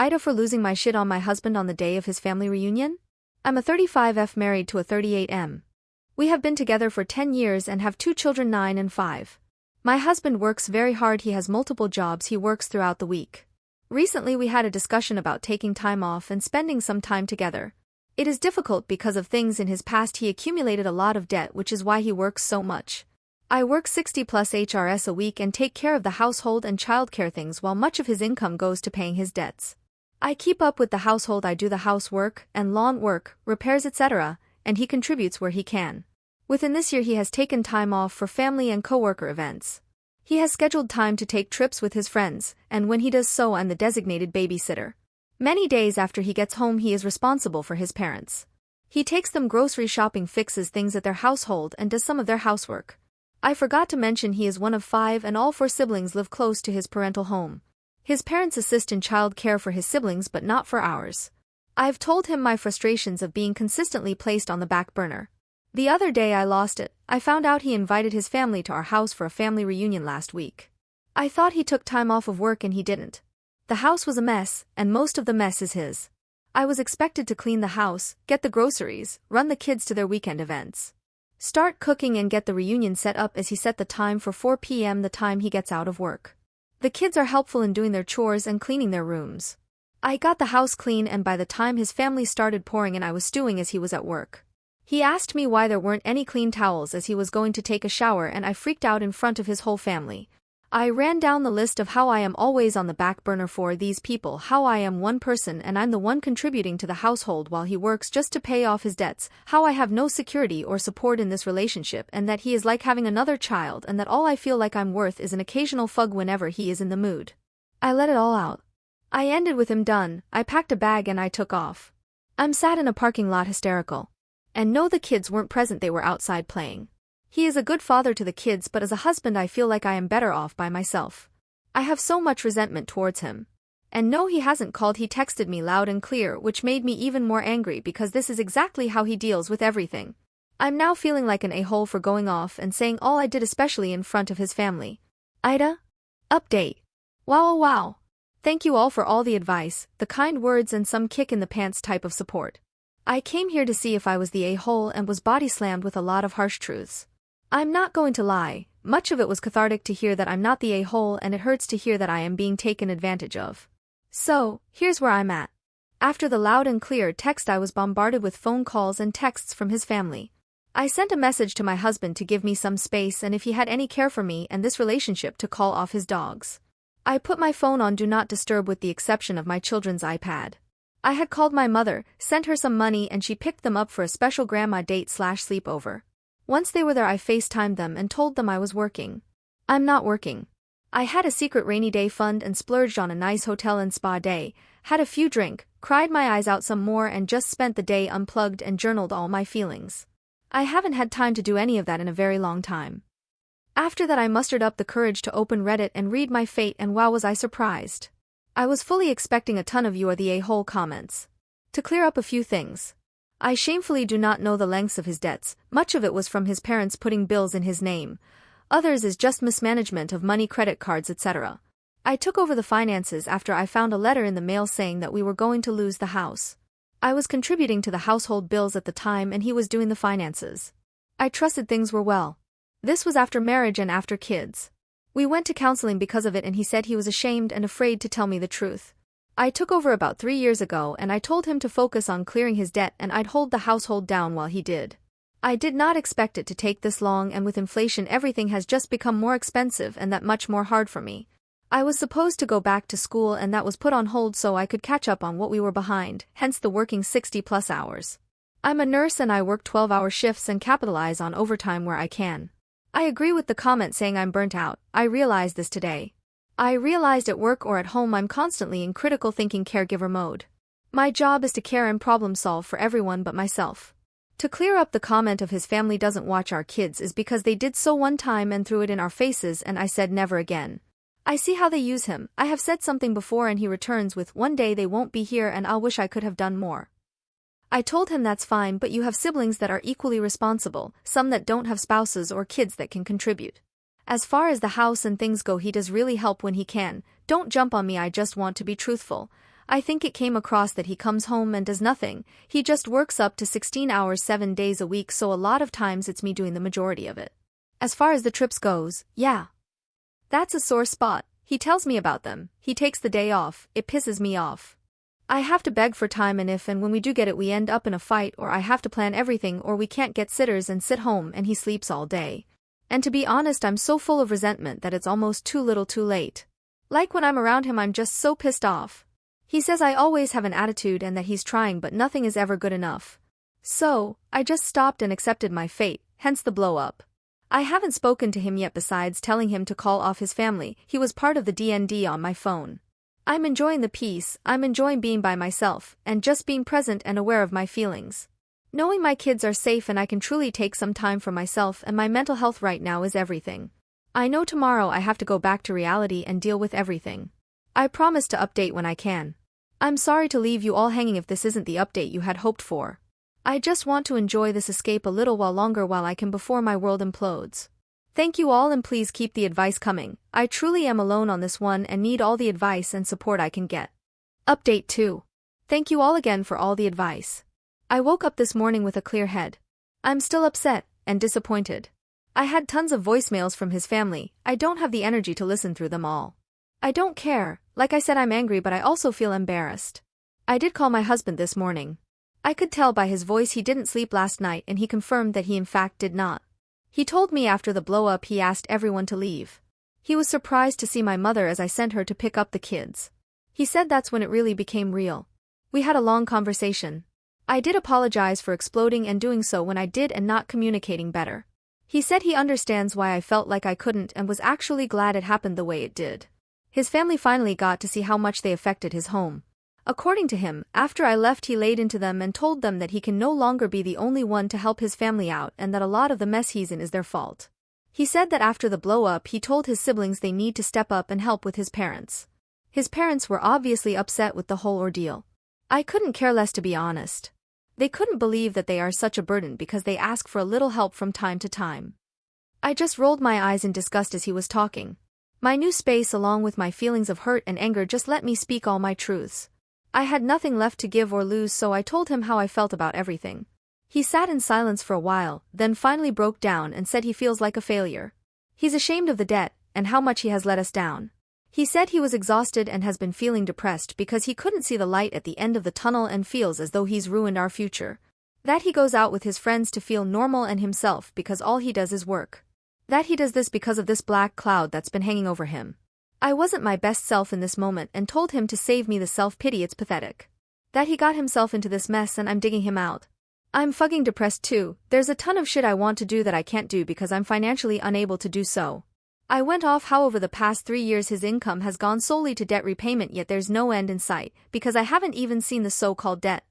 Ida for losing my shit on my husband on the day of his family reunion? I'm a 35F married to a 38M. We have been together for 10 years and have 2 children 9 and 5. My husband works very hard. He has multiple jobs he works throughout the week. Recently we had a discussion about taking time off and spending some time together. It is difficult because of things in his past. He accumulated a lot of debt, which is why he works so much. I work 60 plus HRS a week and take care of the household and childcare things while much of his income goes to paying his debts. I keep up with the household. I do the housework and lawn work, repairs etc., and he contributes where he can. Within this year he has taken time off for family and coworker events. He has scheduled time to take trips with his friends, and when he does so I'm the designated babysitter. Many days after he gets home he is responsible for his parents. He takes them grocery shopping, fixes things at their household and does some of their housework. I forgot to mention he is one of 5 and all 4 siblings live close to his parental home. His parents assist in child care for his siblings but not for ours. I've told him my frustrations of being consistently placed on the back burner. The other day I lost it. I found out he invited his family to our house for a family reunion last week. I thought he took time off of work and he didn't. The house was a mess, and most of the mess is his. I was expected to clean the house, get the groceries, run the kids to their weekend events, start cooking and get the reunion set up as he set the time for 4 p.m. the time he gets out of work. The kids are helpful in doing their chores and cleaning their rooms. I got the house clean and by the time his family started pouring in I was stewing as he was at work. He asked me why there weren't any clean towels as he was going to take a shower and I freaked out in front of his whole family. I ran down the list of how I am always on the back burner for these people, how I am one person and I'm the one contributing to the household while he works just to pay off his debts, how I have no security or support in this relationship and that he is like having another child and that all I feel like I'm worth is an occasional fug whenever he is in the mood. I let it all out. I ended with him done. I packed a bag and I took off. I'm sat in a parking lot hysterical. And no, the kids weren't present, they were outside playing. He is a good father to the kids but as a husband I feel like I am better off by myself. I have so much resentment towards him. And no, he hasn't called, he texted me loud and clear, which made me even more angry because this is exactly how he deals with everything. I'm now feeling like an a-hole for going off and saying all I did, especially in front of his family. Ida? Update. Wow, wow. Thank you all for all the advice, the kind words and some kick in the pants type of support. I came here to see if I was the a-hole and was body slammed with a lot of harsh truths. I'm not going to lie, much of it was cathartic to hear that I'm not the a-hole and it hurts to hear that I am being taken advantage of. So, here's where I'm at. After the loud and clear text I was bombarded with phone calls and texts from his family. I sent a message to my husband to give me some space and if he had any care for me and this relationship to call off his dogs. I put my phone on do not disturb with the exception of my children's iPad. I had called my mother, sent her some money and she picked them up for a special grandma date/sleepover. Once they were there I FaceTimed them and told them I was working. I'm not working. I had a secret rainy day fund and splurged on a nice hotel and spa day, had a few drink, cried my eyes out some more and just spent the day unplugged and journaled all my feelings. I haven't had time to do any of that in a very long time. After that I mustered up the courage to open Reddit and read my fate and wow was I surprised. I was fully expecting a ton of "you are the a-hole" comments. To clear up a few things. I shamefully do not know the lengths of his debts, much of it was from his parents putting bills in his name. Others is just mismanagement of money, credit cards etc. I took over the finances after I found a letter in the mail saying that we were going to lose the house. I was contributing to the household bills at the time and he was doing the finances. I trusted things were well. This was after marriage and after kids. We went to counseling because of it and he said he was ashamed and afraid to tell me the truth. I took over about 3 years ago and I told him to focus on clearing his debt and I'd hold the household down while he did. I did not expect it to take this long and with inflation everything has just become more expensive and that much more hard for me. I was supposed to go back to school and that was put on hold so I could catch up on what we were behind, hence the working 60 plus hours. I'm a nurse and I work 12-hour shifts and capitalize on overtime where I can. I agree with the comment saying I'm burnt out. I realized this today. I realized at work or at home I'm constantly in critical thinking caregiver mode. My job is to care and problem solve for everyone but myself. To clear up the comment of his family doesn't watch our kids is because they did so one time and threw it in our faces and I said never again. I see how they use him. I have said something before and he returns with one day they won't be here and I'll wish I could have done more. I told him that's fine but you have siblings that are equally responsible, some that don't have spouses or kids that can contribute. As far as the house and things go he does really help when he can, don't jump on me I just want to be truthful. I think it came across that he comes home and does nothing. He just works up to 16 hours 7 days a week, so a lot of times it's me doing the majority of it. As far as the trips goes, yeah. That's a sore spot. He tells me about them. He takes the day off. It pisses me off. I have to beg for time, and if and when we do get it we end up in a fight, or I have to plan everything, or we can't get sitters and sit home and he sleeps all day. And to be honest, I'm so full of resentment that it's almost too little too late. Like when I'm around him I'm just so pissed off. He says I always have an attitude and that he's trying but nothing is ever good enough. So, I just stopped and accepted my fate, hence the blow up. I haven't spoken to him yet besides telling him to call off his family. He was part of the DND on my phone. I'm enjoying the peace, I'm enjoying being by myself, and just being present and aware of my feelings. Knowing my kids are safe and I can truly take some time for myself and my mental health right now is everything. I know tomorrow I have to go back to reality and deal with everything. I promise to update when I can. I'm sorry to leave you all hanging if this isn't the update you had hoped for. I just want to enjoy this escape a little while longer while I can before my world implodes. Thank you all and please keep the advice coming. I truly am alone on this one and need all the advice and support I can get. Update 2. Thank you all again for all the advice. I woke up this morning with a clear head. I'm still upset and disappointed. I had tons of voicemails from his family. I don't have the energy to listen through them all. I don't care. Like I said, I'm angry, but I also feel embarrassed. I did call my husband this morning. I could tell by his voice he didn't sleep last night and he confirmed that he in fact did not. He told me after the blow-up he asked everyone to leave. He was surprised to see my mother as I sent her to pick up the kids. He said that's when it really became real. We had a long conversation. I did apologize for exploding and doing so when I did and not communicating better. He said he understands why I felt like I couldn't and was actually glad it happened the way it did. His family finally got to see how much they affected his home. According to him, after I left he laid into them and told them that he can no longer be the only one to help his family out and that a lot of the mess he's in is their fault. He said that after the blow-up he told his siblings they need to step up and help with his parents. His parents were obviously upset with the whole ordeal. I couldn't care less, to be honest. They couldn't believe that they are such a burden because they ask for a little help from time to time. I just rolled my eyes in disgust as he was talking. My new space along with my feelings of hurt and anger just let me speak all my truths. I had nothing left to give or lose, so I told him how I felt about everything. He sat in silence for a while, then finally broke down and said he feels like a failure. He's ashamed of the debt and how much he has let us down. He said he was exhausted and has been feeling depressed because he couldn't see the light at the end of the tunnel and feels as though he's ruined our future. That he goes out with his friends to feel normal and himself because all he does is work. That he does this because of this black cloud that's been hanging over him. I wasn't my best self in this moment and told him to save me the self-pity, it's pathetic. That he got himself into this mess and I'm digging him out. I'm fucking depressed too. There's a ton of shit I want to do that I can't do because I'm financially unable to do so. I went off how over the past 3 years his income has gone solely to debt repayment, yet there's no end in sight because I haven't even seen the so-called debt.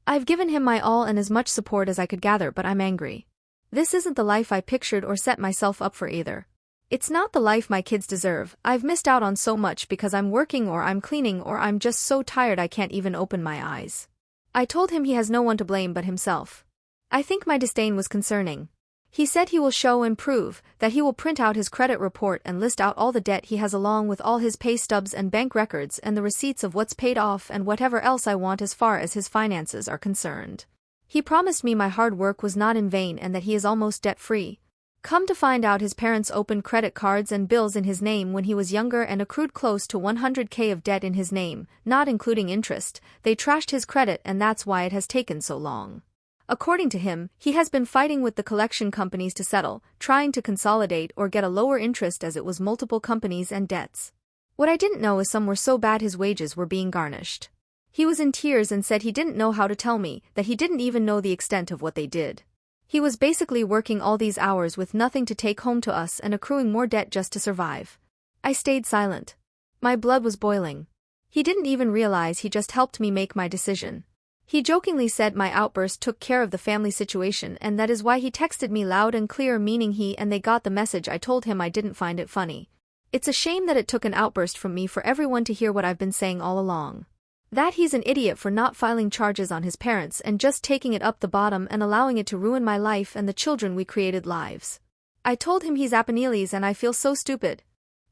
I've given him my all and as much support as I could gather, but I'm angry. This isn't the life I pictured or set myself up for either. It's not the life my kids deserve. I've missed out on so much because I'm working or I'm cleaning or I'm just so tired I can't even open my eyes. I told him he has no one to blame but himself. I think my disdain was concerning. He said he will show and prove, that he will print out his credit report and list out all the debt he has along with all his pay stubs and bank records and the receipts of what's paid off and whatever else I want as far as his finances are concerned. He promised me my hard work was not in vain and that he is almost debt-free. Come to find out his parents opened credit cards and bills in his name when he was younger and accrued close to 100K of debt in his name, not including interest. They trashed his credit and that's why it has taken so long. According to him, he has been fighting with the collection companies to settle, trying to consolidate or get a lower interest as it was multiple companies and debts. What I didn't know is some were so bad his wages were being garnished. He was in tears and said he didn't know how to tell me, that he didn't even know the extent of what they did. He was basically working all these hours with nothing to take home to us and accruing more debt just to survive. I stayed silent. My blood was boiling. He didn't even realize he just helped me make my decision. He jokingly said my outburst took care of the family situation and that is why he texted me loud and clear, meaning he and they got the message. I told him I didn't find it funny. It's a shame that it took an outburst from me for everyone to hear what I've been saying all along. That he's an idiot for not filing charges on his parents and just taking it up the bottom and allowing it to ruin my life and the children we created lives. I told him he's Apaneles and I feel so stupid.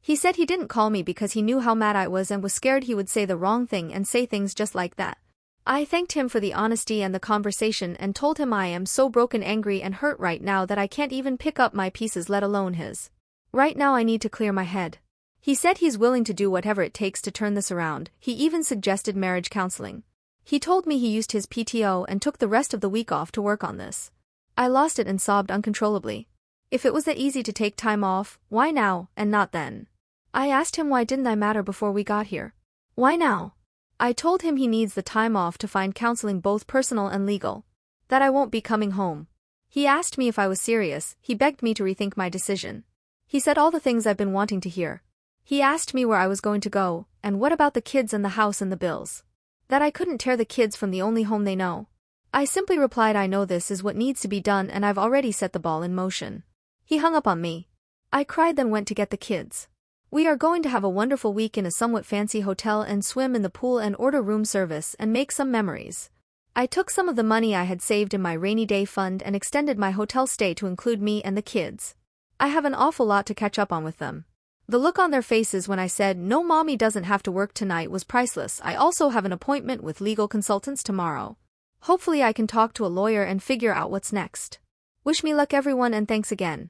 He said he didn't call me because he knew how mad I was and was scared he would say the wrong thing and say things just like that. I thanked him for the honesty and the conversation and told him I am so broken, angry and hurt right now that I can't even pick up my pieces, let alone his. Right now I need to clear my head. He said he's willing to do whatever it takes to turn this around. He even suggested marriage counseling. He told me he used his PTO and took the rest of the week off to work on this. I lost it and sobbed uncontrollably. If it was that easy to take time off, why now and not then? I asked him why didn't I matter before we got here? Why now? I told him he needs the time off to find counseling, both personal and legal. That I won't be coming home. He asked me if I was serious. He begged me to rethink my decision. He said all the things I've been wanting to hear. He asked me where I was going to go, and what about the kids and the house and the bills. That I couldn't tear the kids from the only home they know. I simply replied I know this is what needs to be done and I've already set the ball in motion. He hung up on me. I cried, then went to get the kids. We are going to have a wonderful week in a somewhat fancy hotel and swim in the pool and order room service and make some memories. I took some of the money I had saved in my rainy day fund and extended my hotel stay to include me and the kids. I have an awful lot to catch up on with them. The look on their faces when I said, "No, mommy doesn't have to work tonight," was priceless. I also have an appointment with legal consultants tomorrow. Hopefully I can talk to a lawyer and figure out what's next. Wish me luck everyone, and thanks again.